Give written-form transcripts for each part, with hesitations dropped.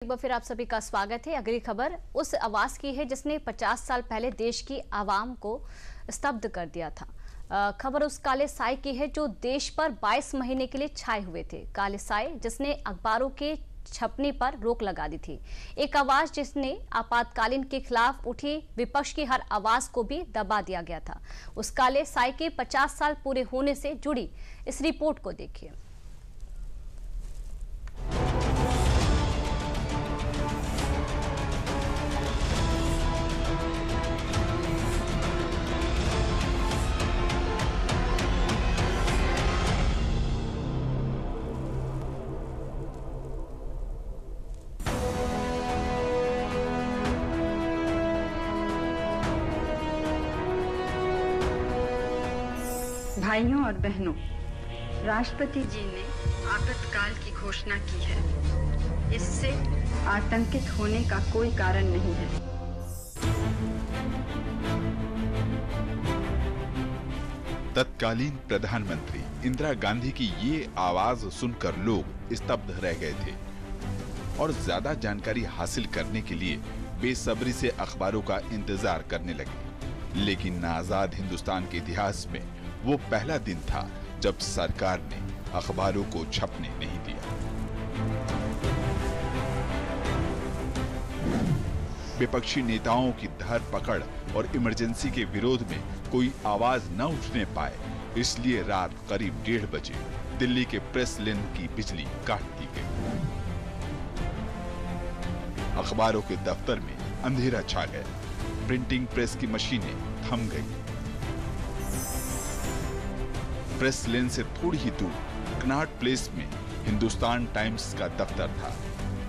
एक बार फिर आप सभी का स्वागत है। अगली खबर उस आवाज की है जिसने 50 साल पहले देश की आवाम को स्तब्ध कर दिया था। खबर उस काले साए की है जो देश पर 22 महीने के लिए छाए हुए थे। काले साए जिसने अखबारों के छपने पर रोक लगा दी थी। एक आवाज जिसने आपातकालीन के खिलाफ उठी विपक्ष की हर आवाज को भी दबा दिया गया था। उस काले साए के 50 साल पूरे होने से जुड़ी इस रिपोर्ट को देखिए। भाइयों और बहनों, राष्ट्रपति जी ने आपातकाल की घोषणा की है। इससे आतंकित होने का कोई कारण नहीं है। तत्कालीन प्रधानमंत्री इंदिरा गांधी की ये आवाज सुनकर लोग स्तब्ध रह गए थे और ज्यादा जानकारी हासिल करने के लिए बेसब्री से अखबारों का इंतजार करने लगे। लेकिन आजाद हिंदुस्तान के इतिहास में वो पहला दिन था जब सरकार ने अखबारों को छपने नहीं दिया। विपक्षी नेताओं की धरपकड़ और इमरजेंसी के विरोध में कोई आवाज न उठने पाए, इसलिए रात करीब 1:30 बजे दिल्ली के प्रेस लाइन की बिजली काट दी गई। अखबारों के दफ्तर में अंधेरा छा गया। प्रिंटिंग प्रेस की मशीनें थम गई। प्रेस लेन से थोड़ी ही दूर कनॉट प्लेस में हिंदुस्तान टाइम्स का दफ्तर था।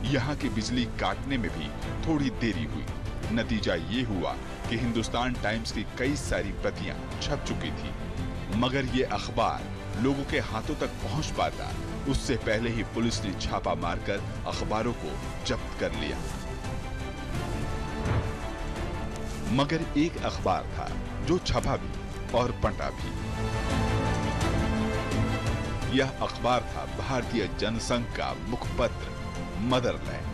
यहाँ की बिजली काटने में भी थोड़ी देरी हुई। नतीजा ये हुआ कि हिंदुस्तान टाइम्स की कई सारी प्रतियां छप चुकी थी, मगर ये अखबार लोगों के हाथों तक पहुंच पाता उससे पहले ही पुलिस ने छापा मारकर अखबारों को जब्त कर लिया। मगर एक अखबार था जो छपा भी और बंटा भी। यह अखबार था भारतीय जनसंघ का मुखपत्र मदरलैंड।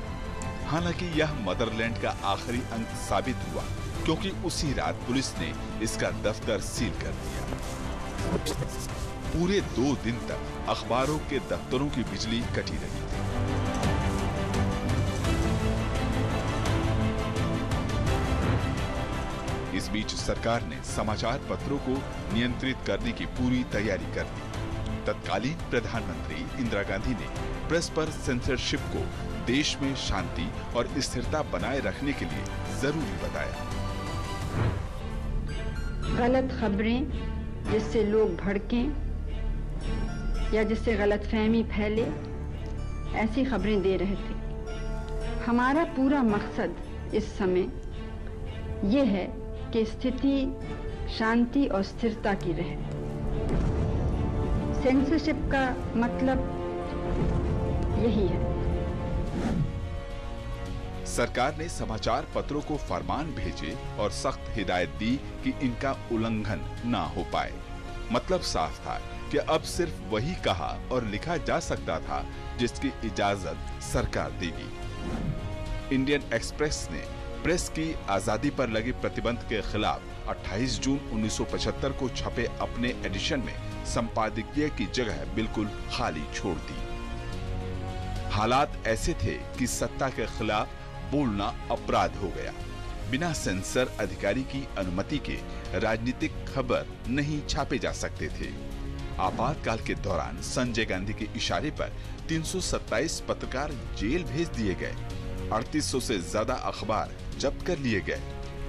हालांकि यह मदरलैंड का आखिरी अंक साबित हुआ, क्योंकि उसी रात पुलिस ने इसका दफ्तर सील कर दिया। पूरे 2 दिन तक अखबारों के दफ्तरों की बिजली कटी रही थी। इस बीच सरकार ने समाचार पत्रों को नियंत्रित करने की पूरी तैयारी कर दी। तत्कालीन प्रधानमंत्री इंदिरा गांधी ने प्रेस पर सेंसरशिप को देश में शांति और स्थिरता बनाए रखने के लिए जरूरी बताया। गलत खबरें जिससे लोग भड़कें या जिससे गलतफहमी फैले, ऐसी खबरें दे रहे थे। हमारा पूरा मकसद इस समय ये है कि स्थिति शांति और स्थिरता की रहे। सेंसरशिप का मतलब यही है। सरकार ने समाचार पत्रों को फरमान भेजे और सख्त हिदायत दी कि इनका उल्लंघन ना हो पाए। मतलब साफ था कि अब सिर्फ वही कहा और लिखा जा सकता था जिसकी इजाजत सरकार देगी। इंडियन एक्सप्रेस ने प्रेस की आजादी पर लगे प्रतिबंध के खिलाफ 28 जून 1975 को छपे अपने एडिशन में संपादकीय की जगह बिल्कुल खाली छोड़ दी। हालात ऐसे थे कि सत्ता के खिलाफ बोलना अपराध हो गया। बिना सेंसर अधिकारी की अनुमति के राजनीतिक खबर नहीं छापे जा सकते थे। आपातकाल के दौरान संजय गांधी के इशारे पर 327 पत्रकार जेल भेज दिए गए। 3800 से ज्यादा अखबार जब्त कर लिए गए।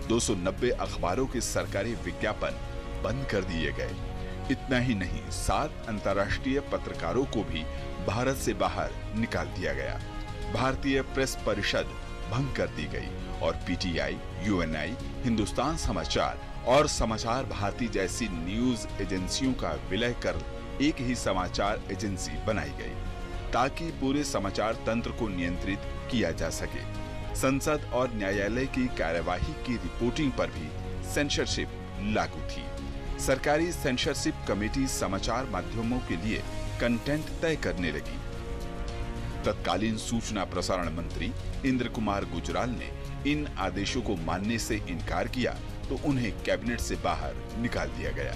290 अखबारों के सरकारी विज्ञापन बंद कर दिए गए। इतना ही नहीं, 7 अंतर्राष्ट्रीय पत्रकारों को भी भारत से बाहर निकाल दिया गया। भारतीय प्रेस परिषद भंग कर दी गई और पीटीआई, यूएनआई, हिंदुस्तान समाचार और समाचार भारती जैसी न्यूज एजेंसियों का विलय कर एक ही समाचार एजेंसी बनाई गई, ताकि पूरे समाचार तंत्र को नियंत्रित किया जा सके। संसद और न्यायालय की कार्यवाही की रिपोर्टिंग पर भी सेंसरशिप लागू थी। सरकारी सेंसरशिप कमेटी समाचार माध्यमों के लिए कंटेंट तय करने लगी। तत्कालीन सूचना प्रसारण मंत्री इंद्र कुमार गुजराल ने इन आदेशों को मानने से इनकार किया तो उन्हें कैबिनेट से बाहर निकाल दिया गया।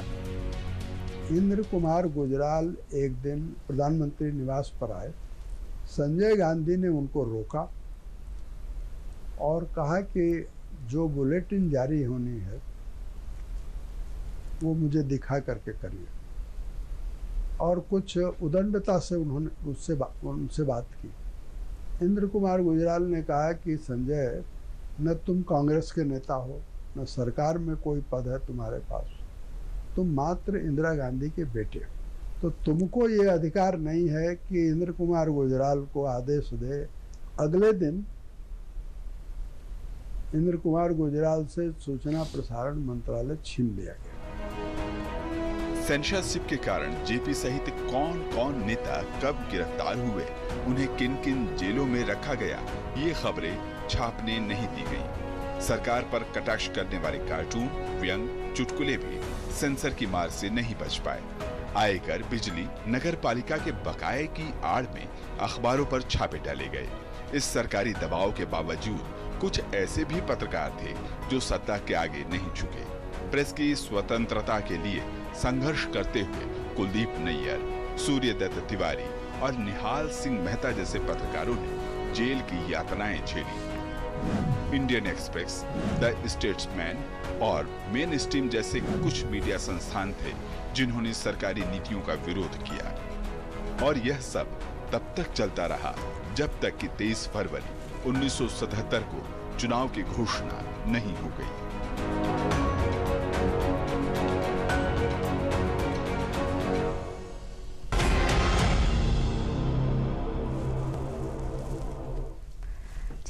इंद्र कुमार गुजराल एक दिन प्रधानमंत्री निवास पर आए। संजय गांधी ने उनको रोका और कहा कि जो बुलेटिन जारी होनी है वो मुझे दिखा करके करिए, और कुछ उदंडता से उन्होंने उनसे बात की। इंद्र कुमार गुजराल ने कहा कि संजय, न तुम कांग्रेस के नेता हो, न सरकार में कोई पद है तुम्हारे पास, तुम मात्र इंदिरा गांधी के बेटे हो, तो तुमको ये अधिकार नहीं है कि इंद्र कुमार गुजराल को आदेश दे। अगले दिन इंद्र कुमार गुजराल से सूचना प्रसारण मंत्रालय छीन लिया गया। सेंसरशिप के कारण जेपी सहित कौन कौन नेता कब गिरफ्तार हुए, उन्हें किन किन जेलों में रखा गया, ये खबरें छापने नहीं दी गई। सरकार पर कटाक्ष करने वाले कार्टून, व्यंग, चुटकुले भी सेंसर की मार से नहीं बच पाए। आयकर, बिजली, नगर पालिका के बकाये की आड़ में अखबारों पर छापे डाले गए। इस सरकारी दबाव के बावजूद कुछ ऐसे भी पत्रकार थे जो सत्ता के आगे नहीं झुके। प्रेस की स्वतंत्रता के लिए संघर्ष करते हुए कुलदीप नैयर, सूर्यदत्त तिवारी और निहाल सिंह मेहता जैसे पत्रकारों ने जेल की यातनाएं झेली। इंडियन एक्सप्रेस, द स्टेट्समैन और मेन स्ट्रीम जैसे कुछ मीडिया संस्थान थे जिन्होंने सरकारी नीतियों का विरोध किया, और यह सब तब तक चलता रहा जब तक कि 23 फरवरी 1977 को चुनाव की घोषणा नहीं हो गई।